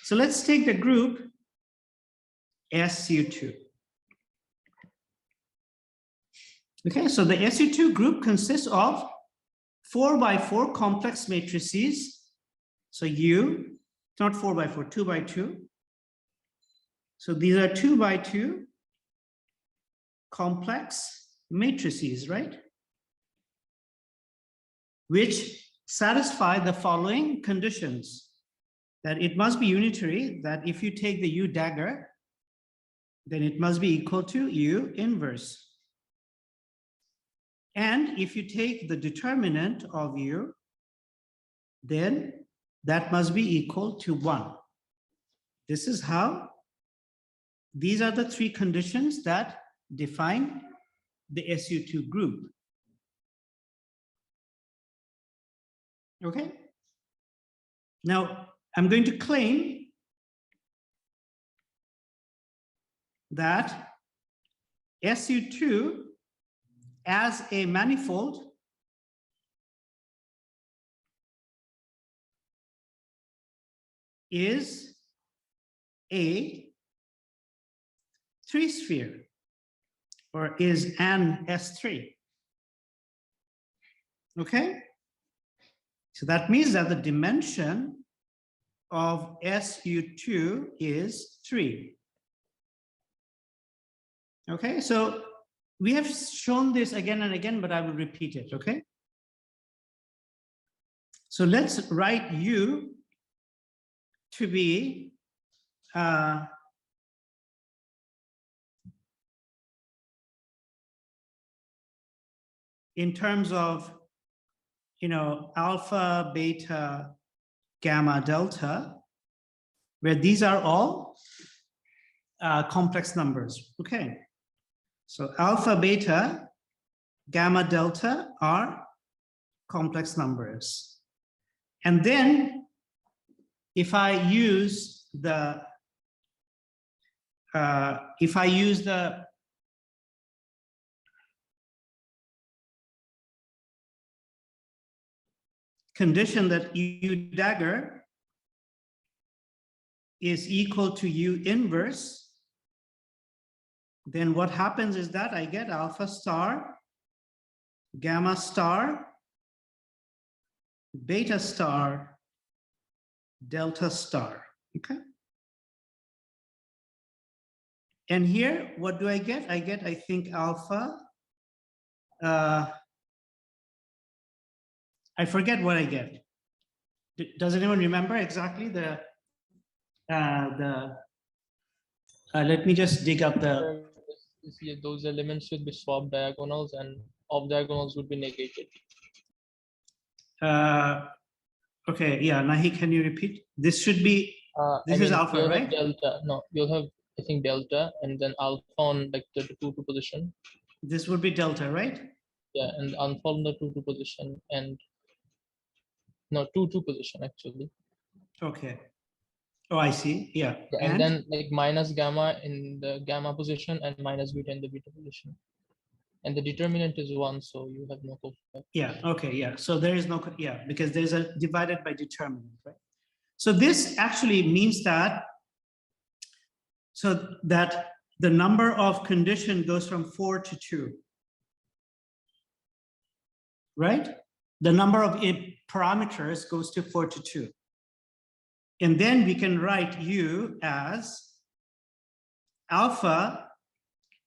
So let's take the group SU2. Okay, so the SU2 group consists of 4x4 complex matrices. So U, not 4x4, 2x2. So these are 2x2 complex matrices, right? Which satisfy the following conditions. That it must be unitary, that if you take the U dagger, then it must be equal to U inverse. And if you take the determinant of U, then that must be equal to 1. This is how, these are the three conditions that define the SU2 group. Okay? Now, I'm going to claim that SU2 as a manifold is a 3-sphere, or is an S3. Okay? So that means that the dimension of SU2 is 3. Okay, so we have shown this again and again, but I will repeat it, okay? So let's write U to be in terms of, you know, alpha, beta, gamma, delta, where these are all complex numbers, okay? So alpha, beta, gamma, delta are complex numbers. And then if I use the condition that U dagger is equal to U inverse, then what happens is that I get alpha star, gamma star, beta star, delta star, okay? And here, what do I get? I get, I think, alpha, I forget what I get. Does anyone remember exactly the let me just dig up the. Those elements should be swapped diagonals, and off diagonals would be negated. Okay, yeah, Nahi, can you repeat? This should be, this is alpha, right? Delta. No, you'll have, I think, delta, and then alpha on like the 2-2 position. This would be delta, right? Yeah, and alpha on the 2-2 position, and no, 2-2 position actually. Okay. Oh, I see. Yeah. And then like minus gamma in the gamma position and minus beta in the beta position. And the determinant is 1, so you have no cofactor. Yeah, okay, yeah. So there is no, yeah, because there's a divided by determinant, right? So this actually means that, so that the number of condition goes from 4 to 2, right? The number of parameters goes to 4 to 2. And then we can write U as alpha.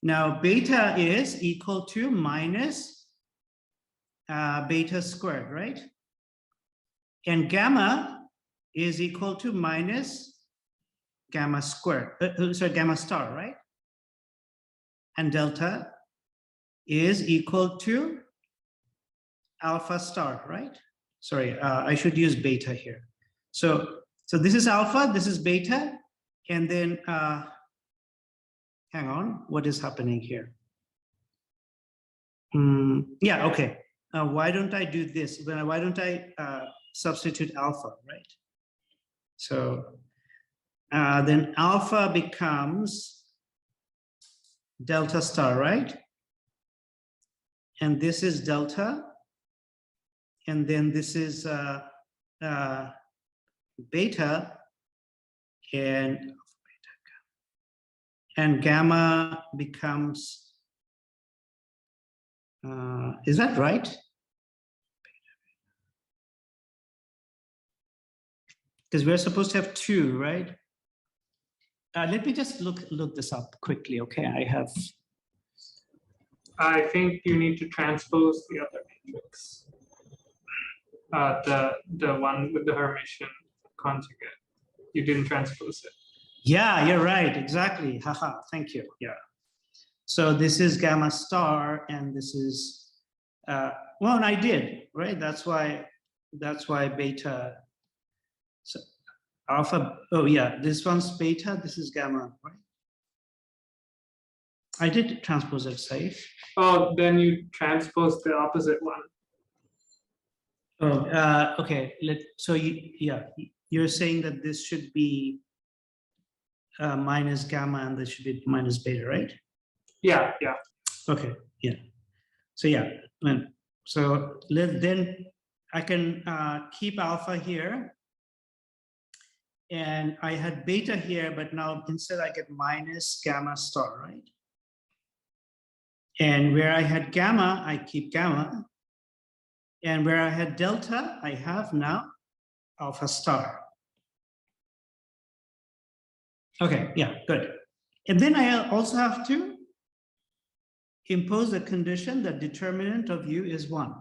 Now beta is equal to minus beta squared, right? And gamma is equal to minus gamma squared, sorry, gamma star, right? And delta is equal to alpha star, right? Sorry, I should use beta here. So this is alpha, this is beta, and then hang on, what is happening here? Yeah, okay. Why don't I do this? Why don't I substitute alpha, right? So then alpha becomes delta star, right? And this is delta. And then this is beta. and gamma becomes, is that right? Because we're supposed to have 2, right? Let me just look this up quickly, okay? I think you need to transpose the other matrix. The one with the Hermitian conjugate. You didn't transpose it. Yeah, you're right, exactly. Haha, thank you. Yeah. So this is gamma star, and this is, well, and I did, right? That's why beta, so alpha, oh yeah, this one's beta, this is gamma, right? I did transpose it, safe. Oh, then you transpose the opposite one. Oh, okay. So you're saying that this should be minus gamma, and this should be minus beta, right? Yeah, yeah. Okay, yeah. So yeah, so then I can keep alpha here, and I had beta here, but now instead I get minus gamma star, right? And where I had gamma, I keep gamma. And where I had delta, I have now alpha star. Okay, yeah, good. And then I also have to impose a condition that determinant of u is 1.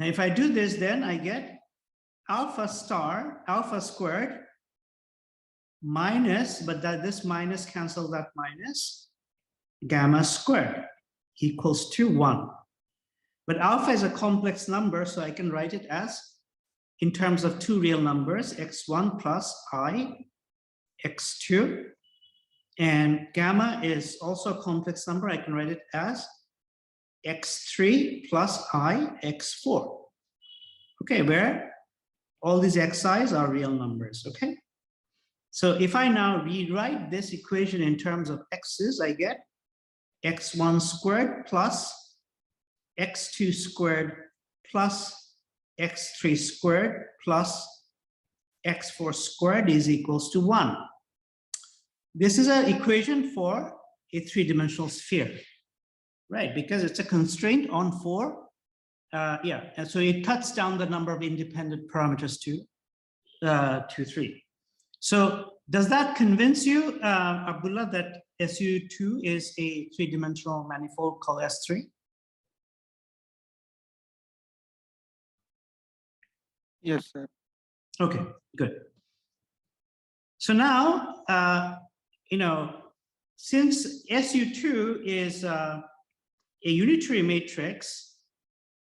Now, if I do this, then I get alpha squared minus, but that this minus cancels that minus, gamma squared equals to 1. But alpha is a complex number, so I can write it as, in terms of 2 real numbers, x1 plus I, x2. And gamma is also a complex number. I can write it as x3 plus I, x4. Okay, where all these xi's are real numbers, okay? So if I now rewrite this equation in terms of x's, I get x1 squared plus x2 squared plus x3 squared plus x4 squared is equals to 1. This is an equation for a 3-dimensional sphere, right? Because it's a constraint on 4. Yeah, and so it cuts down the number of independent parameters to 3. So does that convince you, Abdullah, that SU2 is a 3-dimensional manifold called S3? Yes, sir. Okay, good. So now, since SU2 is a unitary matrix,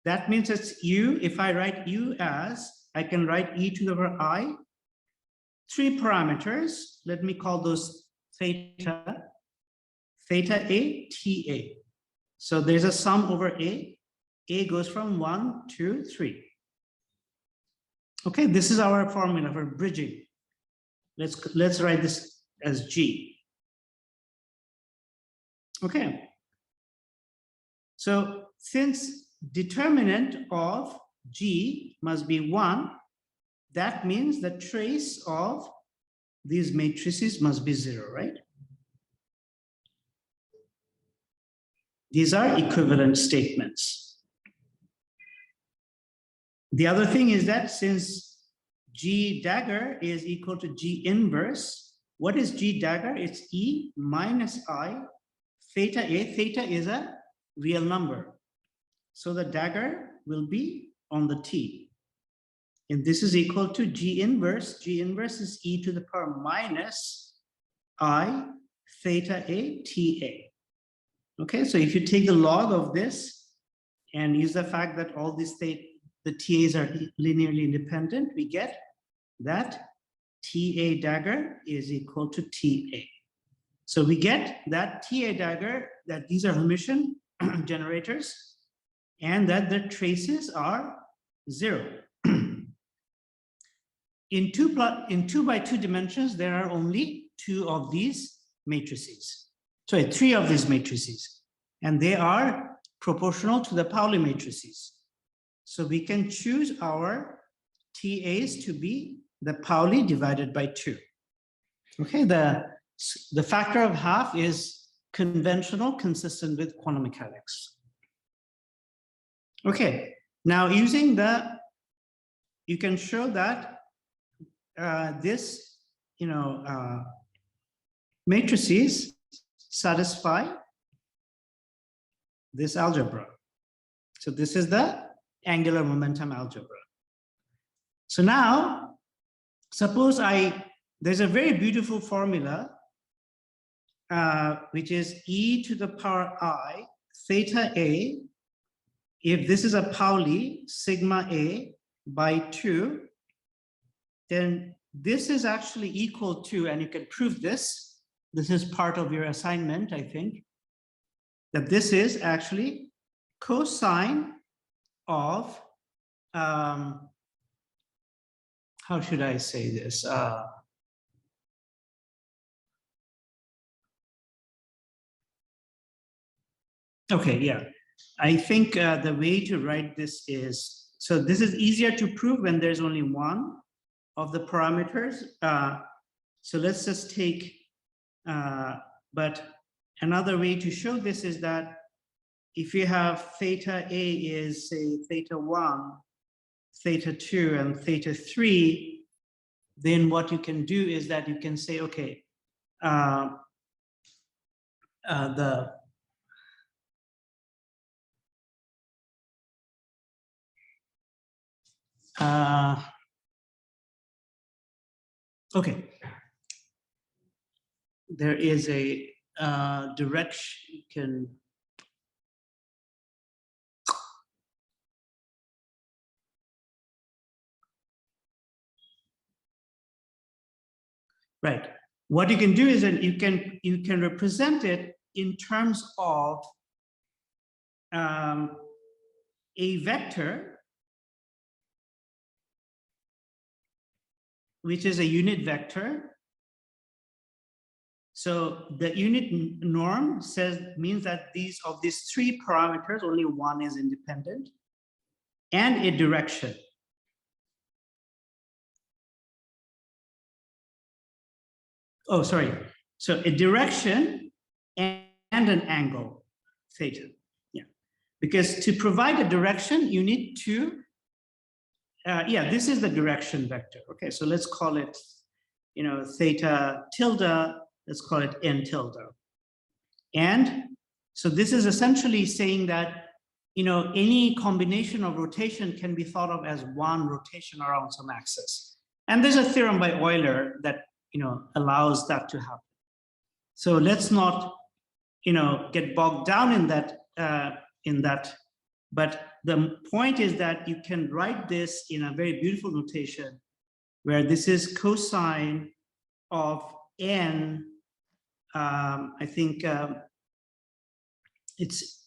that means it's U. If I write U as, I can write e to the power I, 3 parameters. Let me call those theta A, TA. So there's a sum over A. A goes from 1 to 3. Okay, this is our formula for bridging. Let's write this as G. Okay. So since determinant of G must be 1, that means the trace of these matrices must be 0, right? These are equivalent statements. The other thing is that since G dagger is equal to G inverse, what is G dagger? It's E minus I theta A. Theta is a real number. So the dagger will be on the T. And this is equal to G inverse. G inverse is e to the power minus I theta A TA. Okay, so if you take the log of this and use the fact that all these the TAs are linearly independent, we get that TA dagger is equal to TA. So we get that TA dagger, that these are Hermitian generators, and that the traces are 0. In 2 by 2 dimensions, there are only 2 of these matrices. Sorry, 3 of these matrices, and they are proportional to the Pauli matrices. So we can choose our TAs to be the Pauli divided by 2. Okay, the factor of half is conventional, consistent with quantum mechanics. Okay, now using you can show that this, matrices satisfy this algebra. So this is the angular momentum algebra. So now, suppose there's a very beautiful formula, which is e to the power I theta a. If this is a Pauli sigma a by 2, then this is actually equal to, and you can prove this. This is part of your assignment, I think, that this is actually cosine of, how should I say this? Okay, yeah. I think the way to write this is, so this is easier to prove when there's only one of the parameters. So let's just take, but another way to show this is that if you have theta A is, say, theta 1, theta 2, and theta 3, then what you can do is that you can say, okay, okay, there is a direction. Right. What you can do is that you can represent it in terms of a vector, which is a unit vector. So the unit norm means that these 3 parameters, only one is independent, and a direction. Oh, sorry. So a direction and an angle, theta. Yeah. Because to provide a direction, you need to, this is the direction vector. Okay, so let's call it, theta tilde, let's call it n tilde. And so this is essentially saying that, any combination of rotation can be thought of as one rotation around some axis. And there's a theorem by Euler that, allows that to happen. So let's not, get bogged down in that, but the point is that you can write this in a very beautiful notation where this is cosine of n, I think it's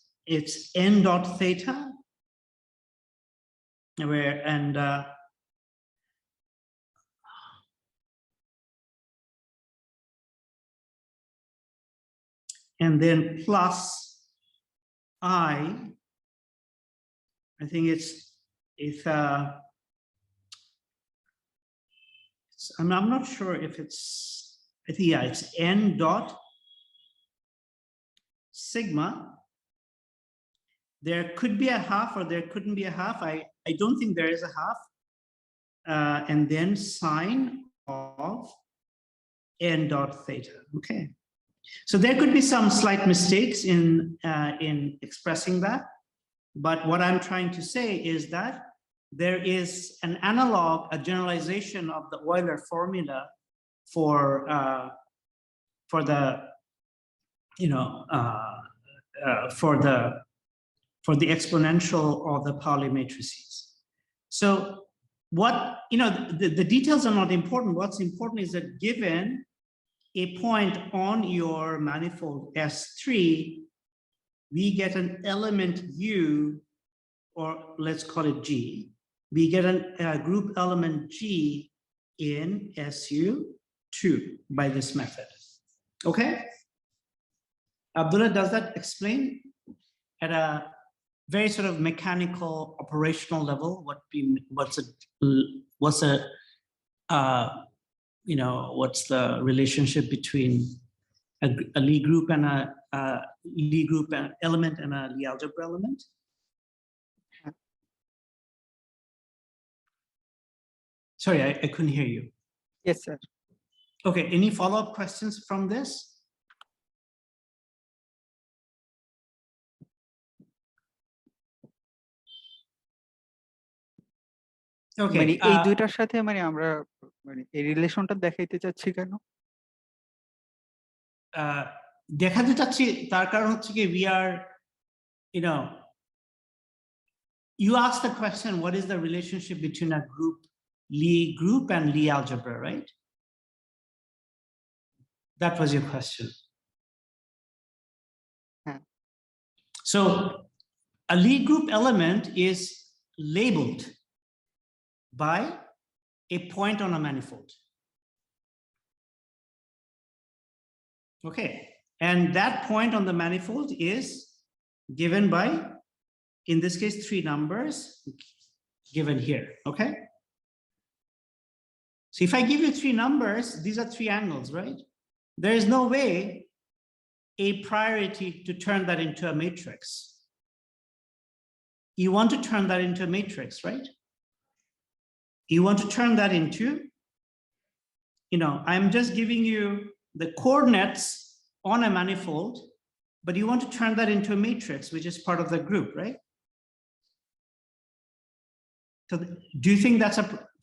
n dot theta, and then plus I think I'm not sure if it's, I think, yeah, it's n dot sigma. There could be a half or there couldn't be a half. I don't think there is a half. And then sine of n dot theta. Okay. So there could be some slight mistakes in expressing that. But what I'm trying to say is that there is an analog, a generalization of the Euler formula for the exponential or the Pauli matrices. So what, the details are not important. What's important is that given a point on your manifold S3, we get an element U, or let's call it G. We get a group element G in SU2 by this method. Okay? Abdullah, does that explain at a very sort of mechanical, operational level what's a you know, what's the relationship between a Lie group and a Lie group element and a Lie algebra element? Sorry, I couldn't hear you. Yes, sir. Okay, any follow-up questions from this? Okay, মানে এই দুইটার সাথে মানে আমরা মানে এই রিলেশনটা দেখাইতে চাচ্ছি কেন? দেখাতে চাচ্ছি তার কারণ হচ্ছে কি we are, you know, you asked the question, what is the relationship between a group, Lie group and Lie algebra, right? That was your question. Yeah. So a Lie group element is labeled by a point on a manifold. Okay, and that point on the manifold is given by, in this case, 3 numbers given here. Okay, so if I give you 3 numbers, these are 3 angles, right? There is no way a priority to turn that into a matrix. You want to turn that into a matrix, right? You want to turn that into, you know, I'm just giving you the coordinates on a manifold, but you want to turn that into a matrix, which is part of the group, right? So do you think that's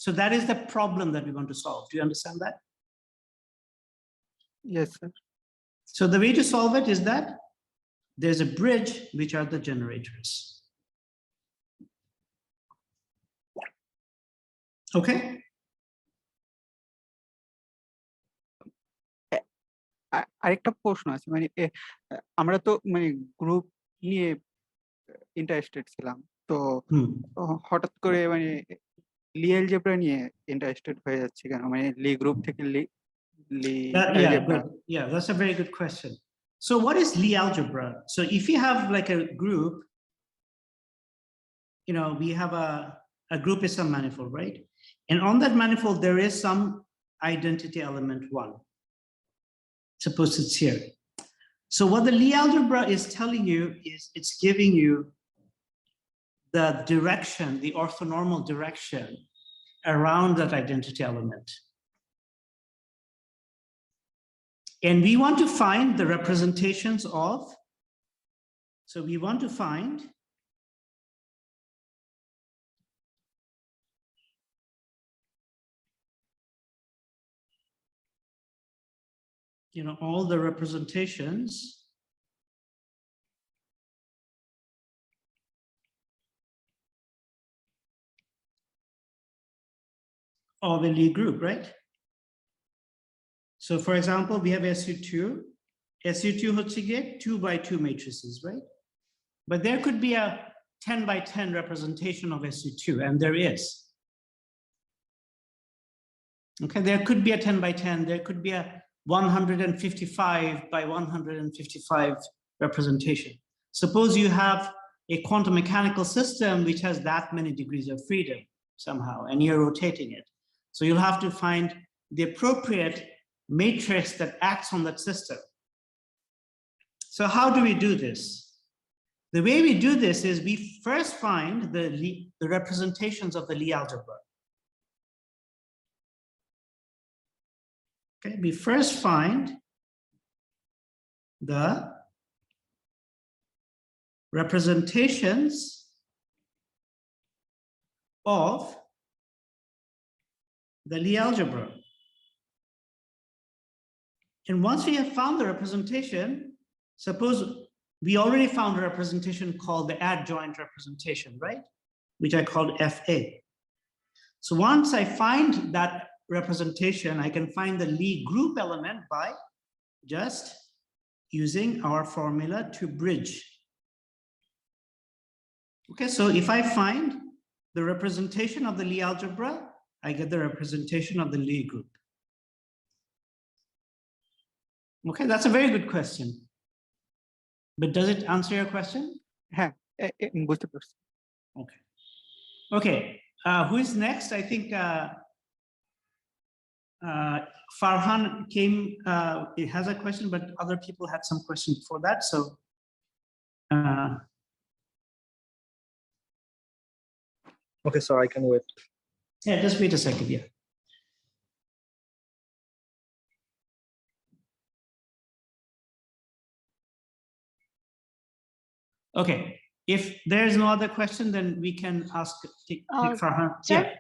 so that is the problem that we want to solve? Do you understand that? Yes, sir. So the way to solve it is that there's a bridge, which are the generators. Okay. আরেকটা প্রশ্ন আছে মানে আমরা তো মানে group নিয়ে interested ছিলাম তো হঠাৎ করে মানে লি অ্যালজেব্রা নিয়ে ইন্টারেস্টেড হয়ে যাচ্ছে কেন মানে লি গ্রুপ থেকে লি Yeah, that's a very good question. So what is Lie algebra? So if you have like a group, you know, we have a group is some manifold, right? And on that manifold, there is some identity element 1. Suppose it's here. So what the Lie algebra is telling you is it's giving you the direction, the orthonormal direction around that identity element. And we want to find the representations of, so we want to find you know, all the representations of a Lie group, right? So for example, we have SU2. SU2 হচ্ছে গিয়ে 2 by 2 matrices, right? But there could be a 10 by 10 representation of SU2, and there is. Okay, there could be a 10 by 10, there could be a 155 by 155 representation. Suppose you have a quantum mechanical system which has that many degrees of freedom somehow, and you're rotating it. So you'll have to find the appropriate matrix that acts on that system. So how do we do this? The way we do this is we first find the representations of the Lie algebra. Okay, we first find the representations of the Lie algebra. And once we have found the representation, suppose we already found a representation called the adjoint representation, right? Which I called FA. So once I find that representation, I can find the Lie group element by just using our formula to bridge. Okay, so if I find the representation of the Lie algebra, I get the representation of the Lie group. Okay, that's a very good question. But does it answer your question? হ্যাঁ বুঝতে পারছি Okay. Okay, who is next? I think Farhan came, it has a question, but other people had some questions before that. So Okay, so I can wait. yeah, just wait a second. Yeah. Okay. If there is no other question, then we can ask take Farhan. Sir? Yeah.